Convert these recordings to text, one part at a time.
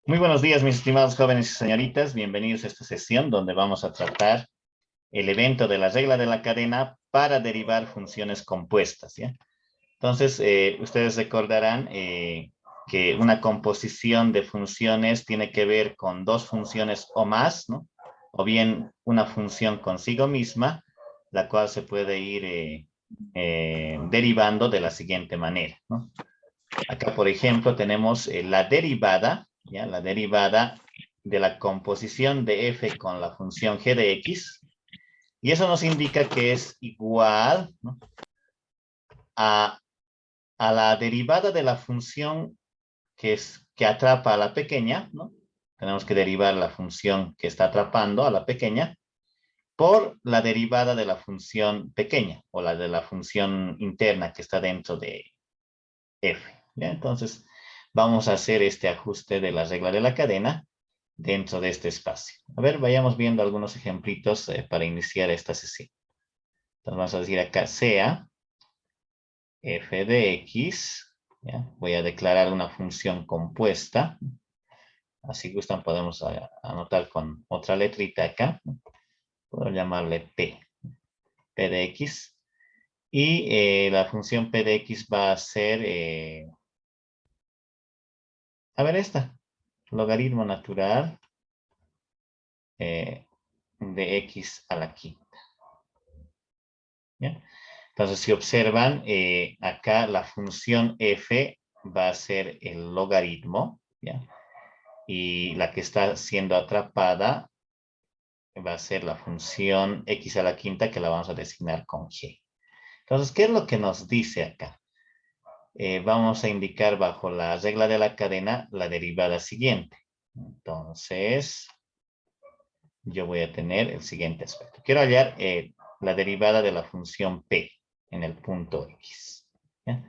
Muy buenos días, mis estimados jóvenes y señoritas. Bienvenidos a esta sesión donde vamos a tratar el evento de la regla de la cadena para derivar funciones compuestas, ¿ya? Entonces, ustedes recordarán que una composición de funciones tiene que ver con dos funciones o más, ¿no? O bien una función consigo misma, la cual se puede ir derivando de la siguiente manera, ¿no? Acá, por ejemplo, tenemos la derivada, ¿ya? La derivada de la composición de f con la función g de x. Y eso nos indica que es igual, ¿no?, a, a la derivada de la función que atrapa a la pequeña, ¿no? Tenemos que derivar la función que está atrapando a la pequeña por la derivada de la función pequeña o la de la función interna que está dentro de f, ¿ya? Entonces, vamos a hacer este ajuste de la regla de la cadena dentro de este espacio. A ver, vayamos viendo algunos ejemplitos para iniciar esta sesión. Entonces, vamos a decir acá sea f de x, ¿ya? Voy a declarar una función compuesta. Así gustan, podemos anotar con otra letrita acá. Puedo llamarle p de x. Y la función p de x va a ser, a ver esta, logaritmo natural de x a la quinta, ¿ya? Entonces, si observan, acá la función f va a ser el logaritmo, ¿ya? Y la que está siendo atrapada va a ser la función x a la quinta, que la vamos a designar con g. Entonces, ¿qué es lo que nos dice acá? Vamos a indicar bajo la regla de la cadena la derivada siguiente. Entonces, yo voy a tener el siguiente aspecto. Quiero hallar la derivada de la función p en el punto x, ¿ya?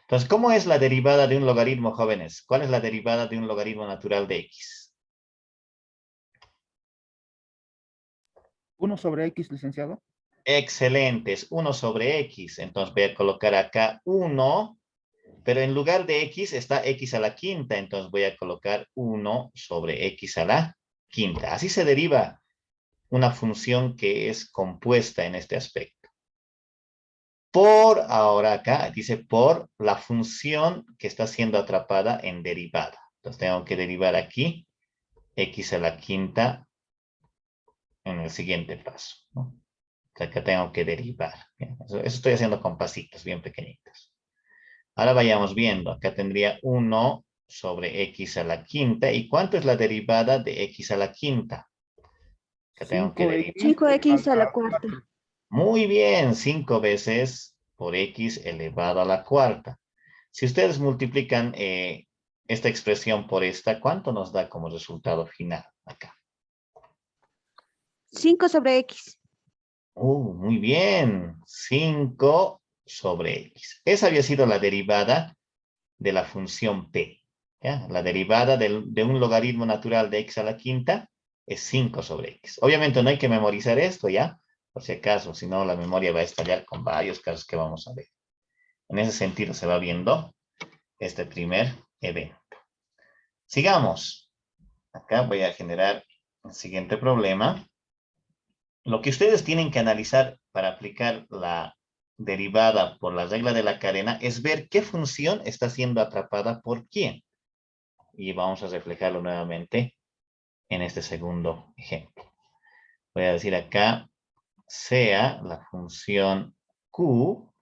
Entonces, ¿cómo es la derivada de un logaritmo, jóvenes? ¿Cuál es la derivada de un logaritmo natural de x? 1/x, licenciado. Excelente, es 1 sobre x. Entonces voy a colocar acá 1, pero en lugar de x está x a la quinta. Entonces voy a colocar 1 sobre x a la quinta. Así se deriva una función que es compuesta en este aspecto. Por, ahora acá dice por la función que está siendo atrapada en derivada. Entonces tengo que derivar aquí x a la quinta en el siguiente paso, ¿no? O sea, acá tengo que derivar. Eso estoy haciendo con pasitos bien pequeñitos. Ahora vayamos viendo. Acá tendría 1 sobre x a la quinta. ¿Y cuánto es la derivada de x a la quinta? Que tengo que derivar. 5x Cinco a x a la la cuarta. 4. Muy bien, 5 veces por x elevado a la cuarta. Si ustedes multiplican esta expresión por esta, ¿cuánto nos da como resultado final acá? 5 sobre x. Muy bien, 5 sobre x. Esa había sido la derivada de la función p, ¿ya? La derivada de un logaritmo natural de x a la quinta es 5 sobre x. Obviamente no hay que memorizar esto, ¿ya? Por si acaso, si no la memoria va a estallar con varios casos que vamos a ver. En ese sentido se va viendo este primer evento. Sigamos. Acá voy a generar el siguiente problema. Lo que ustedes tienen que analizar para aplicar la derivada por la regla de la cadena es ver qué función está siendo atrapada por quién. Y vamos a reflejarlo nuevamente en este segundo ejemplo. Voy a decir acá, sea la función q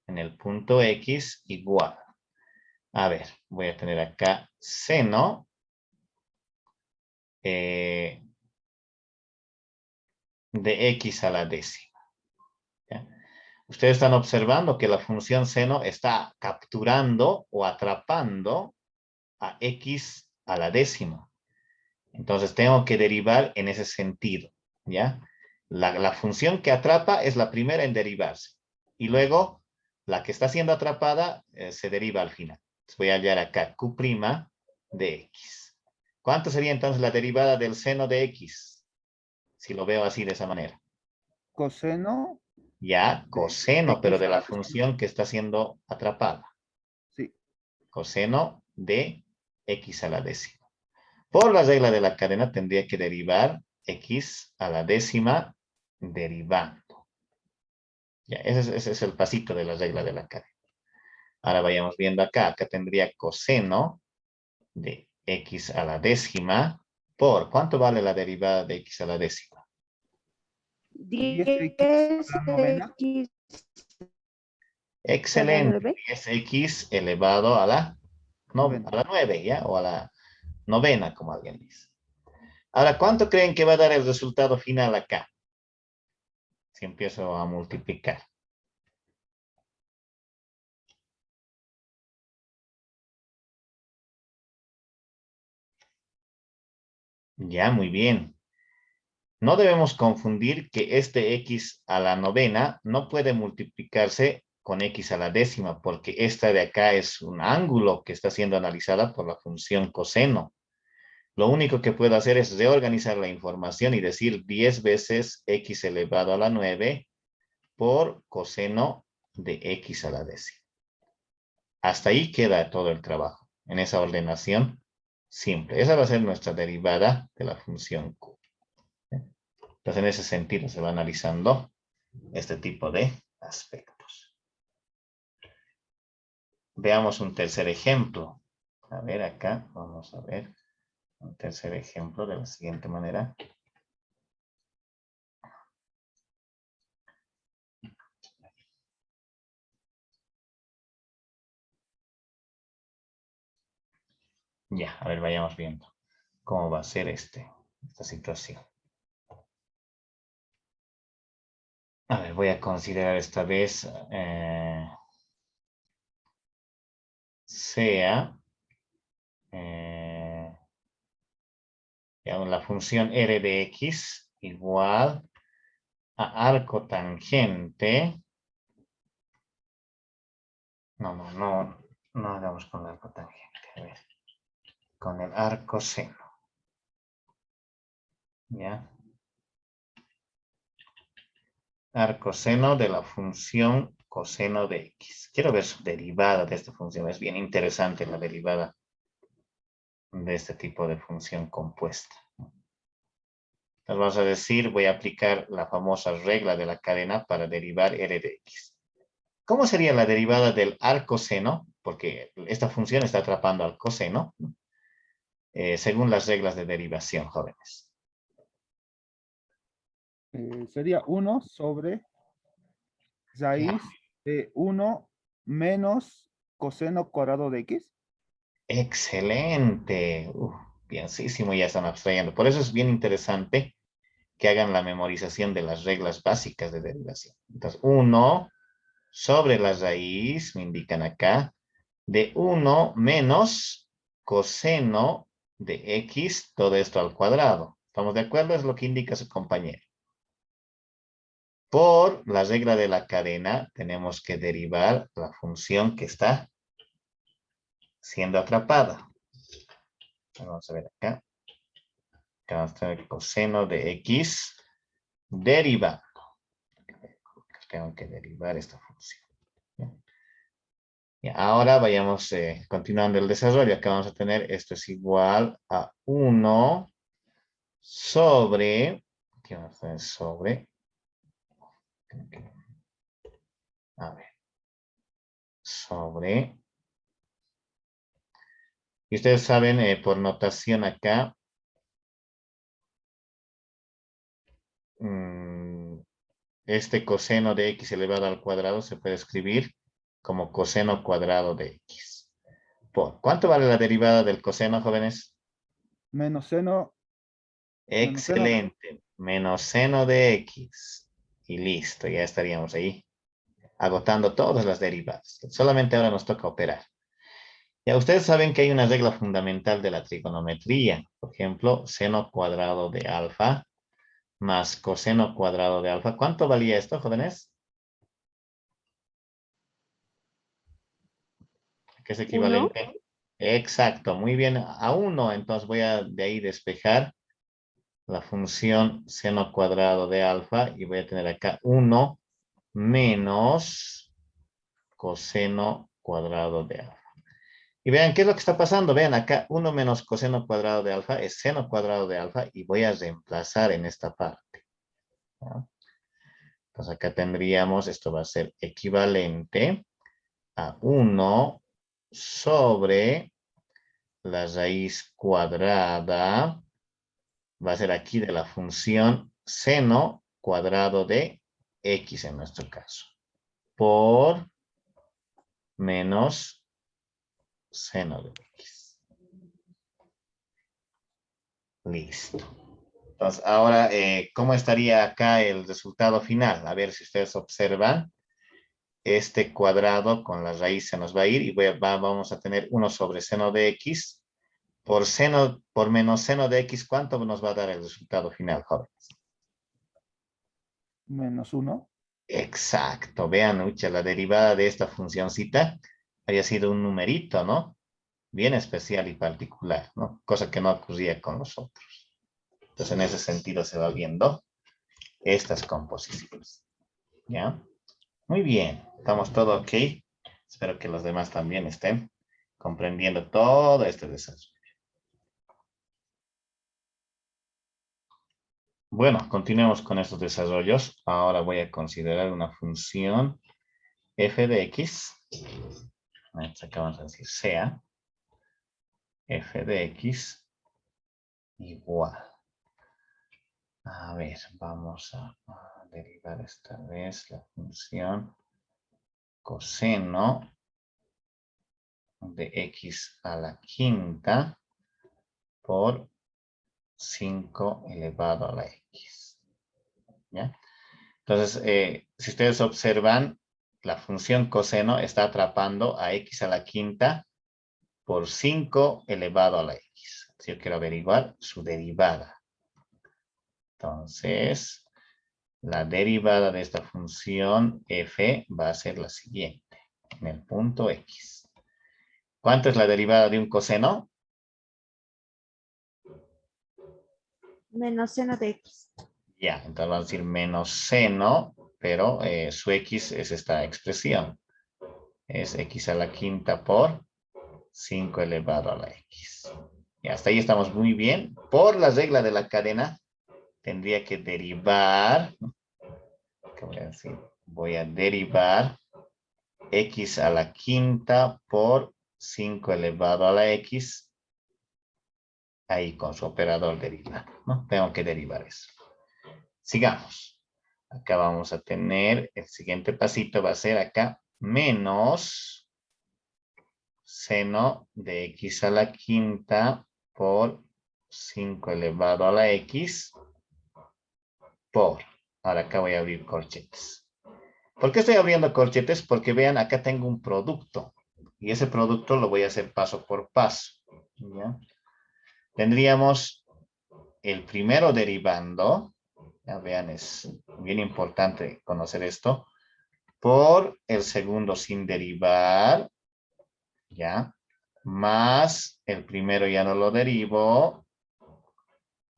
en el punto x igual. A ver, voy a tener acá seno de x a la décima, ¿ya? Ustedes están observando que la función seno está capturando o atrapando a x a la décima. Entonces tengo que derivar en ese sentido, ¿ya? La función que atrapa es la primera en derivarse. Y luego, la que está siendo atrapada se deriva al final. Entonces voy a hallar acá q' de x. ¿Cuánto sería entonces la derivada del seno de x? Si lo veo así de esa manera. Coseno Ya, de coseno, pero x de a la la décima. función que está siendo atrapada. Sí. Coseno de x a la décima. Por la regla de la cadena tendría que derivar x a la décima derivando. Ya, ese es el pasito de la regla de la cadena. Ahora vayamos viendo acá. Acá tendría coseno de x a la décima por, ¿cuánto vale la derivada de x a la décima? 10x a la novena. 10x a la Excelente. 9. 10x elevado a la, Novena. a la 9, ¿ya? O a la novena, como alguien dice. Ahora, ¿cuánto creen que va a dar el resultado final acá? Si empiezo a multiplicar. Ya, muy bien. No debemos confundir que este x a la novena no puede multiplicarse con x a la décima, porque esta de acá es un ángulo que está siendo analizada por la función coseno. Lo único que puedo hacer es reorganizar la información y decir 10 veces x elevado a la 9 por coseno de x a la décima. Hasta ahí queda todo el trabajo, en esa ordenación simple. Esa va a ser nuestra derivada de la función q. Entonces, en ese sentido se va analizando este tipo de aspectos. Veamos un tercer ejemplo. A ver, acá vamos a ver un tercer ejemplo de la siguiente manera. Ya, a ver, vayamos viendo cómo va a ser esta situación. A ver, voy a considerar esta vez sea digamos, la función r de x igual a arco tangente. No hagamos con el arco tangente. A ver, con el arco seno. ¿Ya? Arco seno de la función coseno de x. Quiero ver su derivada de esta función. Es bien interesante la derivada de este tipo de función compuesta. Entonces vamos a decir, voy a aplicar la famosa regla de la cadena para derivar r de x. ¿Cómo sería la derivada del arcoseno? Porque esta función está atrapando al coseno, según las reglas de derivación, jóvenes. Sería 1 sobre raíz de 1 menos coseno cuadrado de x. Excelente. Bienísimo, ya están abstrayendo. Por eso es bien interesante que hagan la memorización de las reglas básicas de derivación. Entonces, 1 sobre la raíz, me indican acá, de 1 menos coseno de x, todo esto al cuadrado. ¿Estamos de acuerdo? Es lo que indica su compañero. Por la regla de la cadena, tenemos que derivar la función que está siendo atrapada. Vamos a ver acá. Acá vamos a tener coseno de x derivando. Tengo que derivar esta función. Y ahora vayamos continuando el desarrollo. Acá vamos a tener esto es igual a 1 sobre, ¿qué vamos a tener sobre? A ver, sobre, y ustedes saben por notación acá, este coseno de x elevado al cuadrado se puede escribir como coseno cuadrado de x. ¿Cuánto vale la derivada del coseno, jóvenes? Menos seno. Excelente. Menos seno de x. Y listo, ya estaríamos ahí agotando todas las derivadas. Solamente ahora nos toca operar. Ya ustedes saben que hay una regla fundamental de la trigonometría. Por ejemplo, seno cuadrado de alfa más coseno cuadrado de alfa. ¿Cuánto valía esto, jóvenes? ¿Qué es equivalente? Exacto, muy bien. A 1, entonces voy a de ahí despejar la función seno cuadrado de alfa y voy a tener acá 1 menos coseno cuadrado de alfa. Y vean, ¿qué es lo que está pasando? Vean, acá 1 menos coseno cuadrado de alfa es seno cuadrado de alfa y voy a reemplazar en esta parte, ¿no? Entonces acá tendríamos, esto va a ser equivalente a 1 sobre la raíz cuadrada, va a ser aquí de la función seno cuadrado de x en nuestro caso, por menos seno de x. Listo. Entonces, ahora, ¿cómo estaría acá el resultado final? A ver si ustedes observan. Este cuadrado con la raíz se nos va a ir y vamos a tener 1 sobre seno de x por menos seno de x. ¿Cuánto nos va a dar el resultado final, jóvenes? Menos 1. Exacto. Vean, ucha, la derivada de esta funcioncita había sido un numerito, ¿no? Bien especial y particular, ¿no? Cosa que no ocurría con los otros. Entonces, en ese sentido se va viendo estas composiciones. ¿Ya? Muy bien. Estamos todo ok. Espero que los demás también estén comprendiendo todo este desarrollo. Bueno, continuemos con estos desarrollos. Ahora voy a considerar una función f de x. Acá vamos a decir sea f de x igual. A ver, vamos a derivar esta vez la función coseno de x a la quinta por 5 elevado a la x. ¿Ya? Entonces, si ustedes observan, la función coseno está atrapando a x a la quinta por 5 elevado a la x. Si yo quiero averiguar su derivada. Entonces, la derivada de esta función f va a ser la siguiente, en el punto x. ¿Cuánto es la derivada de un coseno? Menos seno de x. Ya, entonces vamos a decir menos seno, pero su x es esta expresión. Es x a la quinta por 5 elevado a la x. Y hasta ahí estamos muy bien. Por la regla de la cadena, tendría que derivar, ¿qué voy a decir? Voy a derivar x a la quinta por 5 elevado a la x, ahí con su operador derivado, ¿no? Tengo que derivar eso. Sigamos. Acá vamos a tener, el siguiente pasito va a ser acá, menos seno de x a la quinta por 5 elevado a la x por. Ahora acá voy a abrir corchetes. ¿Por qué estoy abriendo corchetes? Porque vean, acá tengo un producto. Y ese producto lo voy a hacer paso por paso. ¿Ya? Tendríamos el primero derivando. Ya vean, es bien importante conocer esto. Por el segundo sin derivar. ¿Ya? Más el primero ya no lo derivo.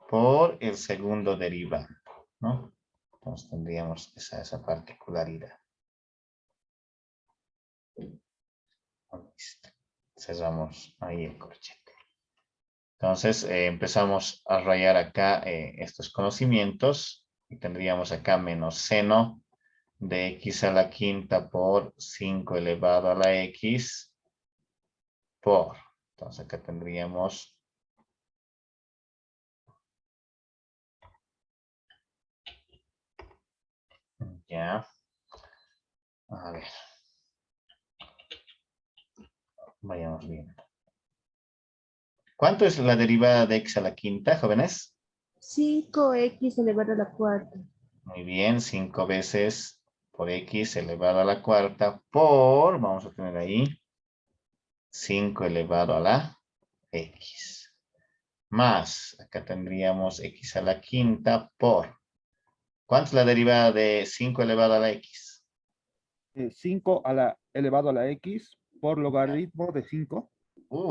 Por el segundo derivando. ¿No? Entonces tendríamos esa particularidad. Listo. Cerramos ahí el corchete. Entonces empezamos a rayar acá estos conocimientos y tendríamos acá menos seno de x a la quinta por 5 elevado a la x por. Entonces acá tendríamos ya. A ver. Vayamos bien. ¿Cuánto es la derivada de x a la quinta, jóvenes? 5x elevado a la cuarta. Muy bien, 5 veces por x elevado a la cuarta por, vamos a tener ahí, 5 elevado a la x. Más, acá tendríamos x a la quinta por. ¿Cuánto es la derivada de 5 elevado a la x? 5 elevado a la x por logaritmo de 5.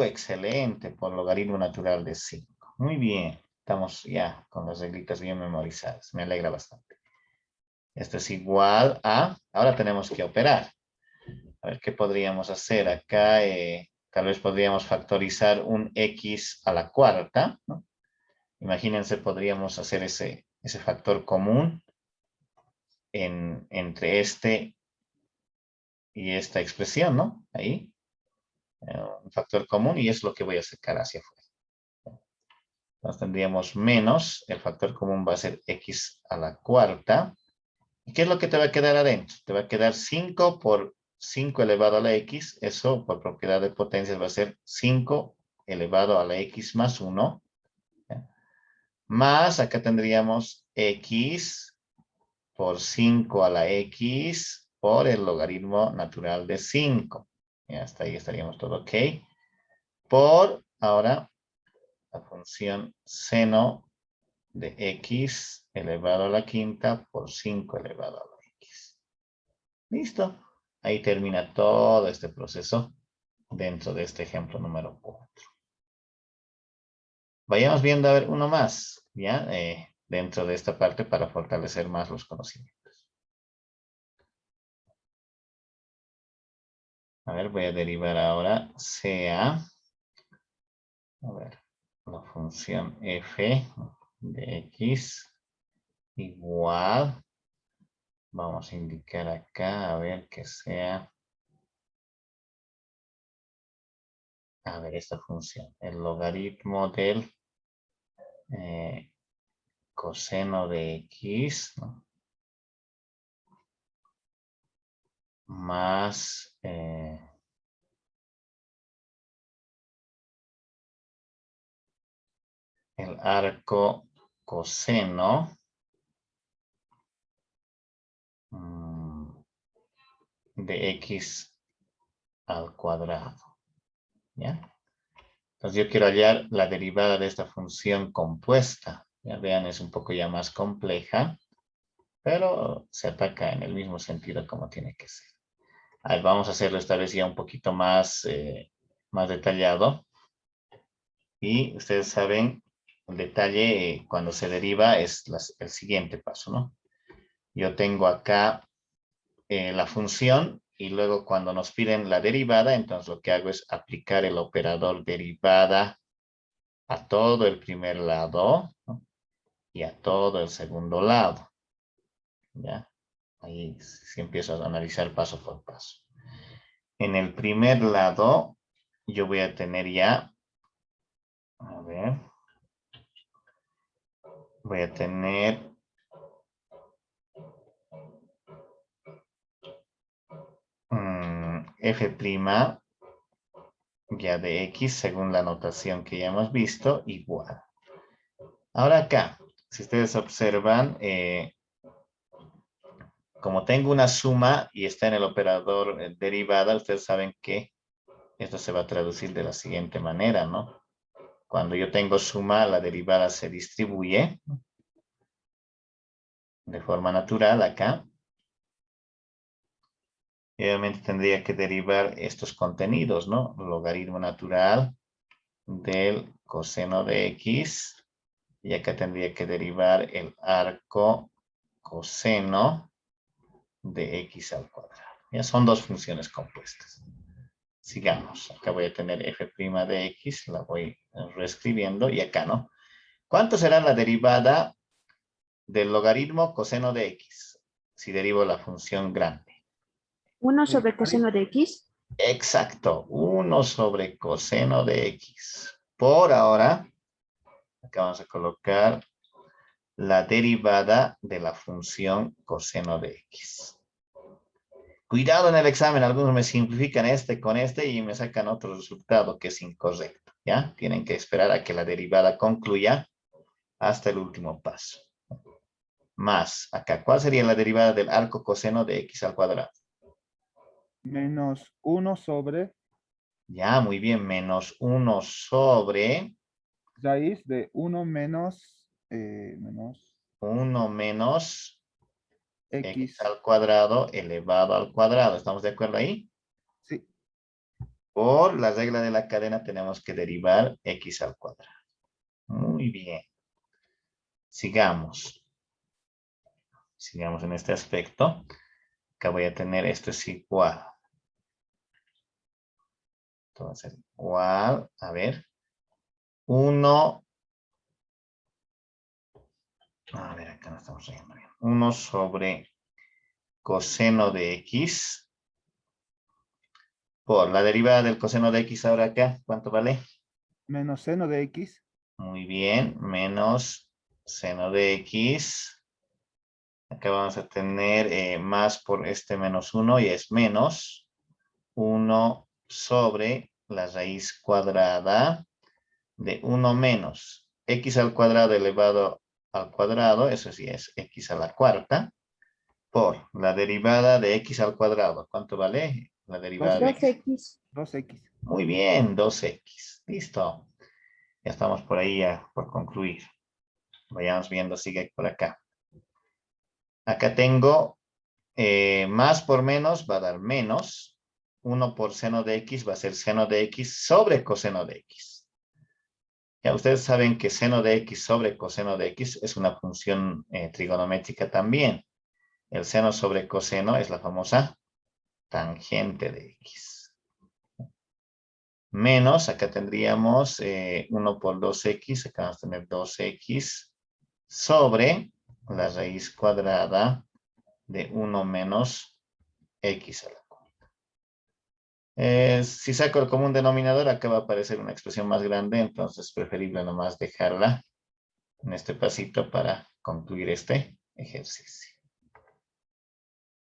Excelente, por logaritmo natural de 5. Muy bien, estamos ya con las reglitas bien memorizadas. Me alegra bastante. Esto es igual a, ahora tenemos que operar. A ver qué podríamos hacer acá. tal vez podríamos factorizar un x a la cuarta, ¿no? Imagínense, podríamos hacer ese factor común entre este y esta expresión, ¿no? Ahí, un factor común y es lo que voy a sacar hacia afuera. Entonces tendríamos menos, el factor común va a ser x a la cuarta. ¿Y qué es lo que te va a quedar adentro? Te va a quedar 5 por 5 elevado a la x. Eso, por propiedad de potencias, va a ser 5 elevado a la x más 1. ¿Ya? Más, acá tendríamos x por 5 a la x por el logaritmo natural de 5. Ya, hasta ahí estaríamos todo ok. Por, ahora, la función seno de x elevado a la quinta por 5 elevado a la x. Listo. Ahí termina todo este proceso dentro de este ejemplo número 4. Vayamos viendo a ver uno más, ¿ya? Dentro de esta parte para fortalecer más los conocimientos. A ver, voy a derivar ahora CA. A ver, la función f de x igual. Vamos a indicar acá, a ver que sea. A ver, esta función. El logaritmo del coseno de x, ¿no? Más el arco coseno de x al cuadrado. ¿Ya? Entonces yo quiero hallar la derivada de esta función compuesta. Ya vean, es un poco ya más compleja, pero se ataca en el mismo sentido como tiene que ser. Ahí vamos a hacerlo esta vez ya un poquito más, más detallado. Y ustedes saben, el detalle cuando se deriva es el siguiente paso, ¿no? Yo tengo acá la función y luego cuando nos piden la derivada, entonces lo que hago es aplicar el operador derivada a todo el primer lado, ¿no? Y a todo el segundo lado. ¿Ya? Ahí sí empiezo a analizar paso por paso. En el primer lado, yo voy a tener ya, a ver, voy a tener f' ya de x, según la notación que ya hemos visto, igual. Ahora acá, si ustedes observan, como tengo una suma y está en el operador derivada, ustedes saben que esto se va a traducir de la siguiente manera, ¿no? Cuando yo tengo suma, la derivada se distribuye de forma natural acá. Y obviamente tendría que derivar estos contenidos, ¿no? Logaritmo natural del coseno de x. Y acá tendría que derivar el arco coseno de x al cuadrado. Ya son dos funciones compuestas. Sigamos. Acá voy a tener f' de x, la voy reescribiendo. Y acá, ¿no? ¿Cuánto será la derivada del logaritmo coseno de x? Si derivo la función grande. 1 sobre coseno de x. Exacto. 1 sobre coseno de x. Por ahora, acá vamos a colocar la derivada de la función coseno de x. Cuidado en el examen, algunos me simplifican este con este y me sacan otro resultado que es incorrecto, ¿ya? Tienen que esperar a que la derivada concluya hasta el último paso. Más, acá, ¿cuál sería la derivada del arco coseno de x al cuadrado? Menos 1 sobre Ya, muy bien, menos 1 sobre raíz de 1 menos, 1 menos x x. al cuadrado elevado al cuadrado. ¿Estamos de acuerdo ahí? Sí. Por la regla de la cadena tenemos que derivar x al cuadrado. Muy bien. Sigamos. Sigamos en este aspecto. Acá voy a tener esto es igual. Esto va a ser igual, a ver, 1. A ver, acá no estamos leyendo bien. 1 sobre coseno de x por la derivada del coseno de x ahora acá. ¿Cuánto vale? Menos seno de x. Muy bien, menos seno de x. Acá vamos a tener más por este menos 1 y es menos 1 sobre la raíz cuadrada de 1 menos x al cuadrado elevado al cuadrado, eso sí es x a la cuarta, por la derivada de x al cuadrado. ¿Cuánto vale la derivada de x? 2x. 2x. Muy bien, 2x. Listo. Ya estamos por ahí ya por concluir. Vayamos viendo, sigue por acá. Acá tengo más por menos va a dar menos. 1 por seno de x va a ser seno de x sobre coseno de x. Ya ustedes saben que seno de x sobre coseno de x es una función trigonométrica también. El seno sobre coseno es la famosa tangente de x. Menos, acá tendríamos 1 por 2x, acá vamos a tener 2x sobre la raíz cuadrada de 1 menos x a la cuarta. Si saco el común denominador, acá va a aparecer una expresión más grande, entonces es preferible nomás dejarla en este pasito para concluir este ejercicio.